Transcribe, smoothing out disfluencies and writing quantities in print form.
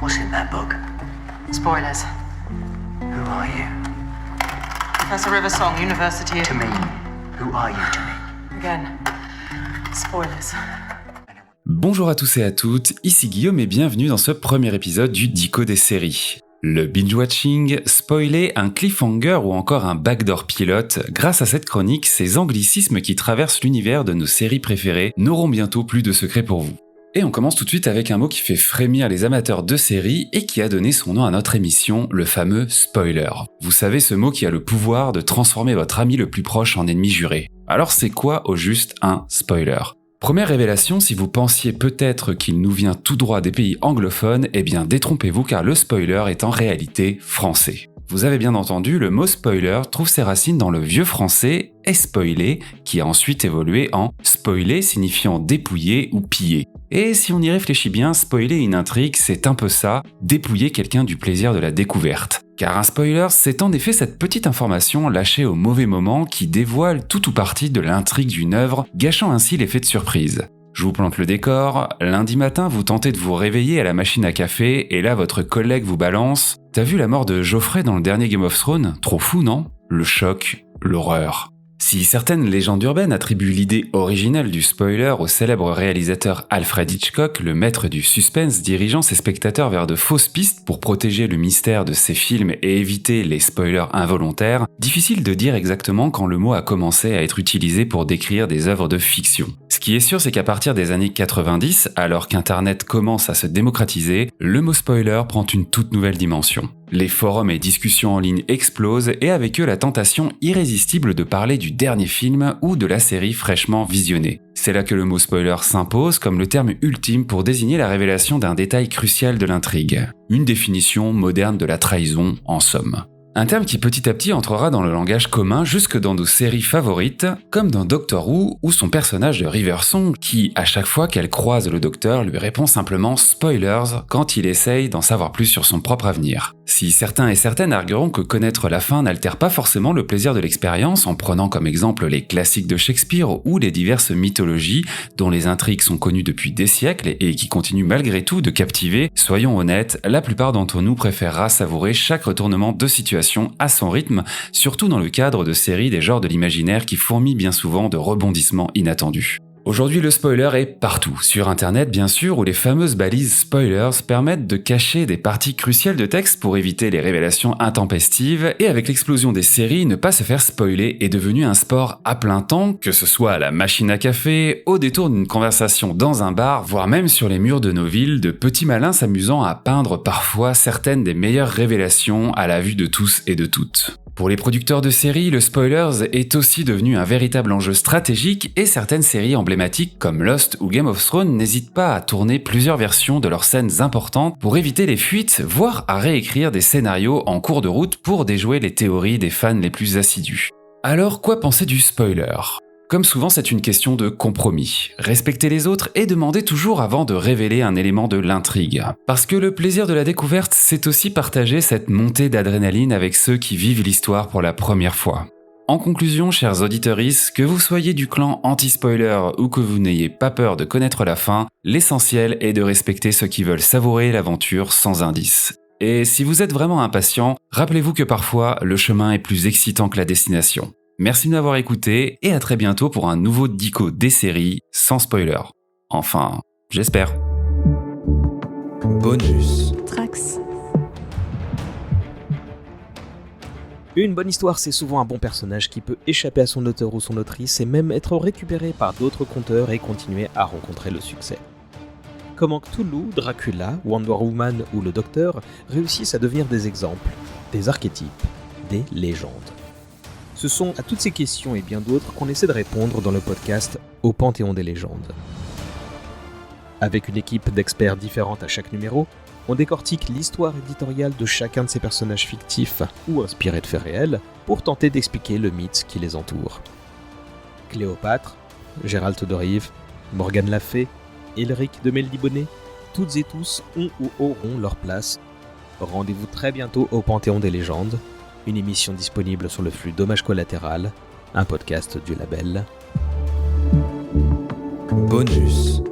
What's in that book? Spoilers. Who are you? Professor Riversong, University of... To me. Who are you to me? Again. Spoilers. Bonjour à tous et à toutes, ici Guillaume et bienvenue dans ce premier épisode du Dico des séries. Le binge-watching, spoiler, un cliffhanger ou encore un backdoor pilote, grâce à cette chronique, ces anglicismes qui traversent l'univers de nos séries préférées n'auront bientôt plus de secret pour vous. Et on commence tout de suite avec un mot qui fait frémir les amateurs de séries et qui a donné son nom à notre émission, le fameux spoiler. Vous savez, ce mot qui a le pouvoir de transformer votre ami le plus proche en ennemi juré. Alors c'est quoi au juste un spoiler ? Première révélation, si vous pensiez peut-être qu'il nous vient tout droit des pays anglophones, eh bien détrompez-vous car le spoiler est en réalité français. Vous avez bien entendu, le mot spoiler trouve ses racines dans le vieux français « spoiler » qui a ensuite évolué en « spoiler » signifiant dépouiller ou piller. Et si on y réfléchit bien, spoiler une intrigue, c'est un peu ça, dépouiller quelqu'un du plaisir de la découverte. Car un spoiler, c'est en effet cette petite information lâchée au mauvais moment qui dévoile tout ou partie de l'intrigue d'une œuvre, gâchant ainsi l'effet de surprise. Je vous plante le décor, lundi matin vous tentez de vous réveiller à la machine à café et là votre collègue vous balance « T'as vu la mort de Joffrey dans le dernier Game of Thrones ? Trop fou, non ?» Le choc, l'horreur. Si certaines légendes urbaines attribuent l'idée originelle du spoiler au célèbre réalisateur Alfred Hitchcock, le maître du suspense dirigeant ses spectateurs vers de fausses pistes pour protéger le mystère de ses films et éviter les spoilers involontaires, difficile de dire exactement quand le mot a commencé à être utilisé pour décrire des œuvres de fiction. Ce qui est sûr, c'est qu'à partir des années 90, alors qu'Internet commence à se démocratiser, le mot spoiler prend une toute nouvelle dimension. Les forums et discussions en ligne explosent et avec eux la tentation irrésistible de parler du dernier film ou de la série fraîchement visionnée. C'est là que le mot spoiler s'impose comme le terme ultime pour désigner la révélation d'un détail crucial de l'intrigue. Une définition moderne de la trahison, en somme. Un terme qui petit à petit entrera dans le langage commun jusque dans nos séries favorites, comme dans Doctor Who ou son personnage de Riversong qui, à chaque fois qu'elle croise le docteur, lui répond simplement « spoilers » quand il essaye d'en savoir plus sur son propre avenir. Si certains et certaines argueront que connaître la fin n'altère pas forcément le plaisir de l'expérience en prenant comme exemple les classiques de Shakespeare ou les diverses mythologies dont les intrigues sont connues depuis des siècles et qui continuent malgré tout de captiver, soyons honnêtes, la plupart d'entre nous préférera savourer chaque retournement de situation à son rythme, surtout dans le cadre de séries des genres de l'imaginaire qui fourmillent bien souvent de rebondissements inattendus. Aujourd'hui, le spoiler est partout, sur internet bien sûr, où les fameuses balises spoilers permettent de cacher des parties cruciales de texte pour éviter les révélations intempestives, et avec l'explosion des séries, ne pas se faire spoiler est devenu un sport à plein temps, que ce soit à la machine à café, au détour d'une conversation dans un bar, voire même sur les murs de nos villes, de petits malins s'amusant à peindre parfois certaines des meilleures révélations à la vue de tous et de toutes. Pour les producteurs de séries, le spoilers est aussi devenu un véritable enjeu stratégique et certaines séries emblématiques comme Lost ou Game of Thrones n'hésitent pas à tourner plusieurs versions de leurs scènes importantes pour éviter les fuites, voire à réécrire des scénarios en cours de route pour déjouer les théories des fans les plus assidus. Alors, quoi penser du spoiler ? Comme souvent, c'est une question de compromis. Respecter les autres et demander toujours avant de révéler un élément de l'intrigue. Parce que le plaisir de la découverte, c'est aussi partager cette montée d'adrénaline avec ceux qui vivent l'histoire pour la première fois. En conclusion, chers auditeuristes, que vous soyez du clan anti-spoiler ou que vous n'ayez pas peur de connaître la fin, l'essentiel est de respecter ceux qui veulent savourer l'aventure sans indice. Et si vous êtes vraiment impatient, rappelez-vous que parfois, le chemin est plus excitant que la destination. Merci de m'avoir écouté et à très bientôt pour un nouveau Dico des séries sans spoiler. Enfin, j'espère. Bonus Trax. Une bonne histoire, c'est souvent un bon personnage qui peut échapper à son auteur ou son autrice et même être récupéré par d'autres conteurs et continuer à rencontrer le succès. Comment Cthulhu, Dracula, Wonder Woman ou le Docteur réussissent à devenir des exemples, des archétypes, des légendes. Ce sont à toutes ces questions et bien d'autres qu'on essaie de répondre dans le podcast Au Panthéon des légendes. Avec une équipe d'experts différente à chaque numéro, on décortique l'histoire éditoriale de chacun de ces personnages fictifs ou inspirés de faits réels pour tenter d'expliquer le mythe qui les entoure. Cléopâtre, Gérald de Rive, Morgane la Fée, Elric de Meldibonnet, toutes et tous ont ou auront leur place. Rendez-vous très bientôt au Panthéon des légendes, une émission disponible sur le flux Dommage Collatéral, un podcast du label Bonus.